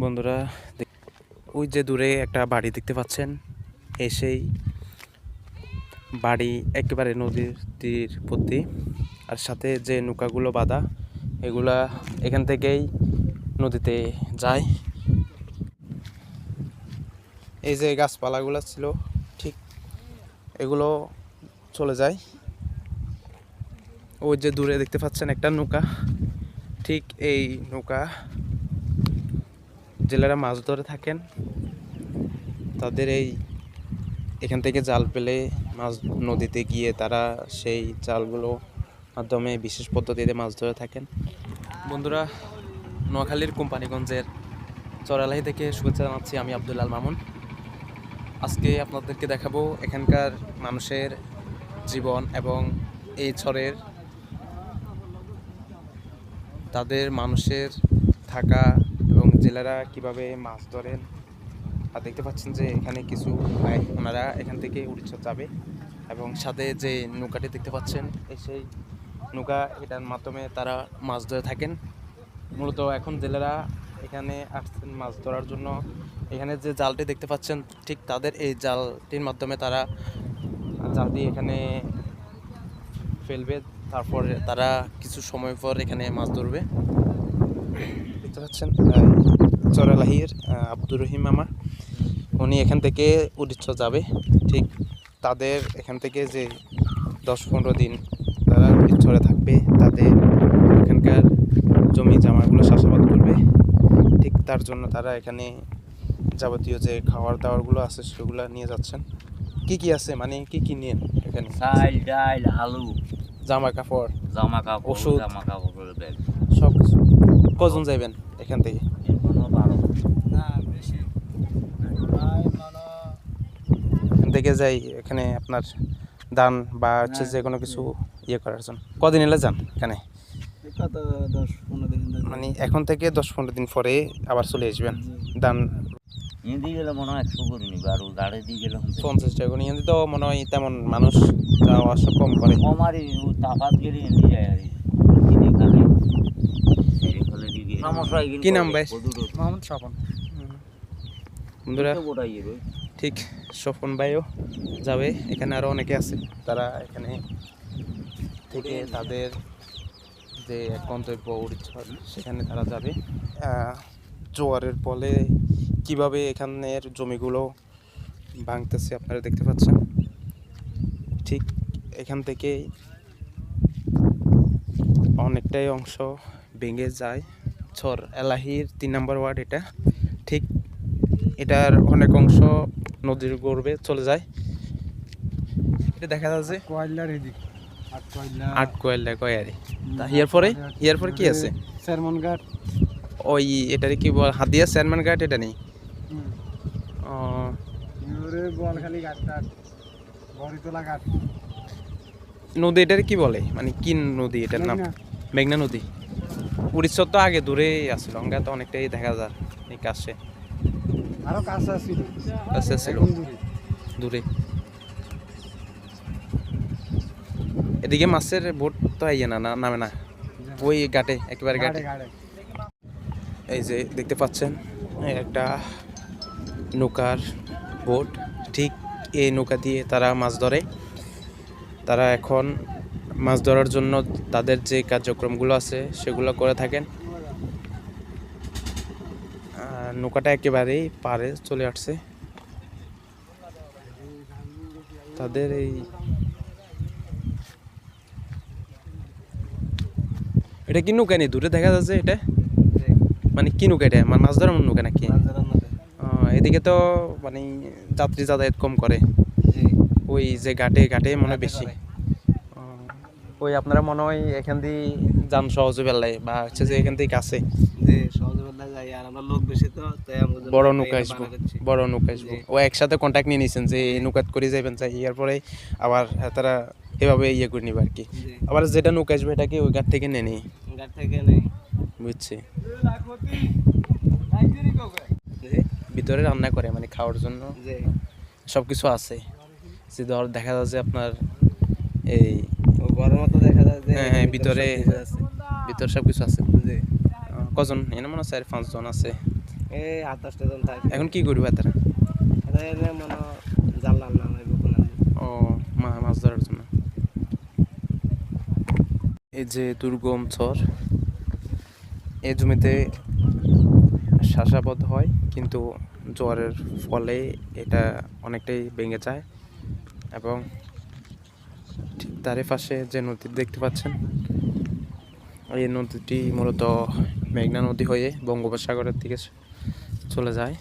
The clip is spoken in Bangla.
বন্ধুরা, ওই যে দূরে একটা বাড়ি দেখতে পাচ্ছেন, সেই বাড়ি একেবারে নদীর তীর প্রতি, আর সাথে যে নৌকাগুলো বাঁধা এগুলা এখান থেকেই নদীতে যায়। এই যে গাছপালাগুলো ছিল ঠিক এগুলো চলে যায়। ওই যে দূরে দেখতে পাচ্ছেন একটা নৌকা, ঠিক এই নৌকা জেলেরা মাছ ধরে থাকেন। তাদের এখান থেকে জাল পেলে মাছ নদীতে গিয়ে তারা সেই জালগুলো মাধ্যমে বিশেষ পদ্ধতিতে মাছ ধরে থাকেন। বন্ধুরা, নোয়াখালীর কোম্পানিগঞ্জের চরালাহি থেকে শুভেচ্ছা জানাচ্ছি। আমি আব্দুল্লাল মামুন। আজকে আপনাদেরকে দেখাবো এখানকার মানুষের জীবন এবং এই চরের তাদের মানুষের থাকা এবং জেলেরা কিভাবে মাছ ধরেন। আর দেখতে পাচ্ছেন যে এখানে কিছু ভাই ওনারা এখান থেকে উড়িষ্যা যাবে, এবং সাথে যে নৌকাটি দেখতে পাচ্ছেন সেই নৌকা, এটার মাধ্যমে তারা মাছ ধরে থাকেন। মূলত এখন জেলেরা এখানে আসছেন মাছ ধরার জন্য। এখানে যে জালটি দেখতে পাচ্ছেন ঠিক তাদের এই জালটির মাধ্যমে তারা জালটি এখানে ফেলবে, তারপরে তারা কিছু সময় পর এখানে মাছ ধরবে। দেখতে পাচ্ছেন চরালাহির আব্দুর রহিম মামা, উনি এখান থেকে উড়িষ্যা যাবে। ঠিক তাদের এখান থেকে যে 10-15 দিন তারা উড়িষ্যায় থাকবে, তাদের এখানকার জমি জামাগুলো চাষাবাদ করবে। ঠিক তার জন্য তারা এখানে যাবতীয় যে খাবার দাবারগুলো আছে সেগুলো নিয়ে যাচ্ছেন। কি কি আছে, মানে কি কি নিয়ে এখানে? চাল, ডাল, আলু, জামা কাপড়, ওষুধ, ব্যাগ, সব কিছু। কজন যাইবেন এখান থেকে? এখান থেকে যাই এখানে আপনার দান বা হচ্ছে যে কোনো কিছু ইয়ে করার জন্য। কদিন এলে যান এখানে? মানে এখন থেকে 10-15 দিন পরে আবার চলে আসবেন। দান দিয়ে গেলে মনে হয় 100 করে নিবে, আর গাড়ি দিয়ে গেলে 50 টাকা করে। তো মনে হয় তেমন মানুষ যাওয়া আসা কম করে। আমারই তাপাত গেলে এনে যায় আর কি নাম ভাই? মোহাম্মদ স্বপন। বন্ধুরা, ঠিক স্বপন ভাইও যাবে। এখানে আরও অনেকে আছে, তারা এখানে থেকে তাদের যে গন্তব্য উড়িষ্যা সেখানে তারা যাবে। জোয়ারের ফলে কিভাবে এখানের জমিগুলো ভাঙতেছে আপনারা দেখতে পাচ্ছেন। ঠিক এখান থেকে অনেকটাই অংশ ভেঙে যায়। চর এলাহির 3 নম্বর ওয়ার্ড এটা। ঠিক এটার অনেক অংশ নদীর গর্ভে চলে যায়। এটা দেখা যাচ্ছে আট কোয়েল্লা কয়ারি। ইয়ার পরে কি আছে? চেয়ারম্যান ঘাট। ওই এটারে কি বল, হাতিয়া চেয়ারম্যান ঘাট? এটা নেই। নদী এটার কি বলে, মানে কি নদী এটার নাম? মেঘনা নদী। উড়িষ্যা তো আগে দূরে আসছিল, অঙ্গা তো অনেকটাই দেখা যায় এই কাছে, আরো কাছে ছিল দূরে। এদিকে মাছের বোট তো আইয়ে না নামে না, ওই ঘাটে একেবারে ঘাটে। এই যে দেখতে পাচ্ছেন একটা নৌকার বোট, ঠিক এই নৌকা দিয়ে তারা মাছ ধরে। তারা এখন মাছ ধরার জন্য তাদের যে কার্যক্রমগুলো আছে সেগুলো করে থাকেন। নৌকাটা একেবারেই পারে চলে আসছে। তাদের এটা কি নৌকা নেই? দূরে দেখা যাচ্ছে এটা, মানে কি নৌকা? এটা মাছ ধরার নৌকা নাকি? এদিকে তো মানে যাত্রী যাতায়াত কম করে, ওই যে ঘাটে মনে বেশি। ওই আপনারা মনে হয় এখান দিয়ে যান সহজে বেলায়, বা হচ্ছে যে এখান থেকে কাছে বড় নৌকা আসবো। ও একসাথে কন্ট্যাক্ট নিয়ে নিয়েছেন যে নৌকাত করে যাবেন, চাই এরপরে আবার তারা এভাবে ইয়ে করে নিবে আর কি। আবার যেটা নৌকা আসবে এটাকে ওই ঘাট থেকে নেই, বুঝছি। ভিতরে রান্না করে, মানে খাওয়ার জন্য সবকিছু আছে। যে ধর দেখা যাচ্ছে আপনার এই হ্যাঁ ভিতরে সবকিছু আছে। কজন? এনে মনে হয় 4-5 জন আছে এই 28টা জন থাকে এখন কি করবে তারা? এখানে মনে জানলাম না হইব কোন ও মাছ ধরার জন্য। এই যে দুর্গম চর, এই জমিতে চাষাবাদ হয় কিন্তু জোয়ারের ফলে এটা অনেকটাই ভেঙে যায় এবং ঠিক তারই পাশে যে নদী দেখতে পাচ্ছেন, এই নদীটি মূলত মেঘনা নদী হয়ে বঙ্গোপসাগরের দিকে চলে যায়।